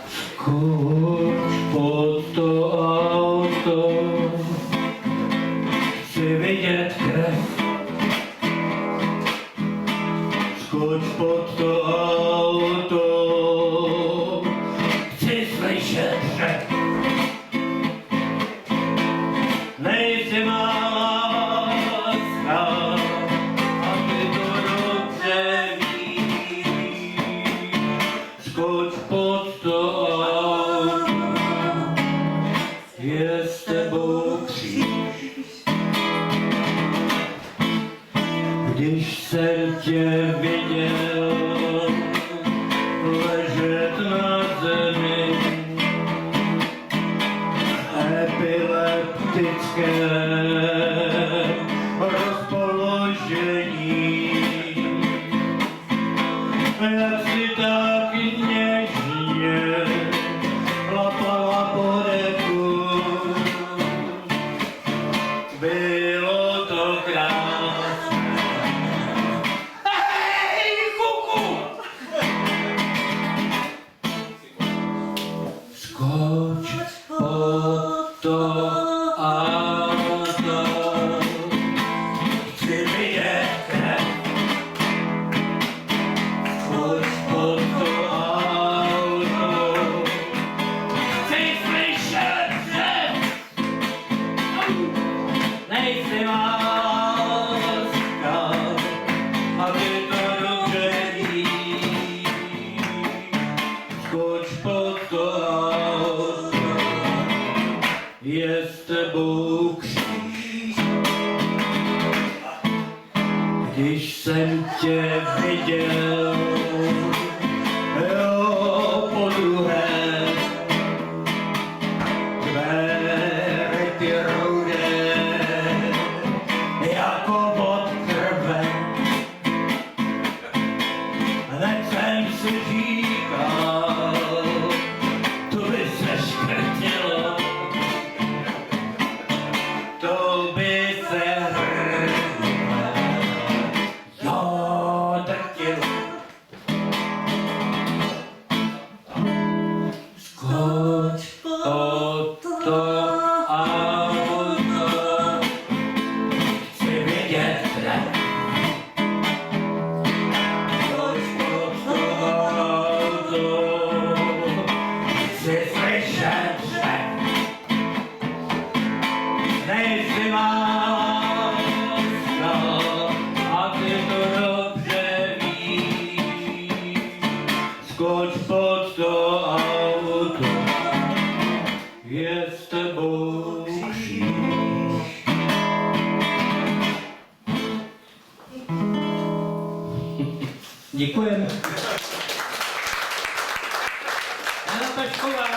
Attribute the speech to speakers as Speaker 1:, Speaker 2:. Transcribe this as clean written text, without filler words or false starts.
Speaker 1: Skoč pod to auto, chci vidět krev. Skoč pod to auto, chci slyšet řev. Nejsi má láska, a ty to dobře víš. Skoč pod to auto, je s tebou kříž. Když jsem tě viděl ležet na zemi, epileptické rozpoložení, jak si tak něžně lapala po deku, bylo to krásné. Hej, kuku! Skoč pod to auto, chci vidět krev. Skoč pod to auto, chci slyšet řev. Nejsi má láska, a ty to dobře víš. Skoč pod to auto, je s tebou kříž. Když jsem tě viděl, jo, podruhé, tvé rty rudé, jako od krve. Hned jsem si říkal, to by se škrtilo, to by se hrnule, jo, drtilo. Skoč pod to auto, chci vidět krev. Skoč pod to auto, chci slyšet řev. Nejsi má láska, a ty to dobře víš. Skoč pod to auto, je s tebou kříž. Děkujeme. Jana Pečková.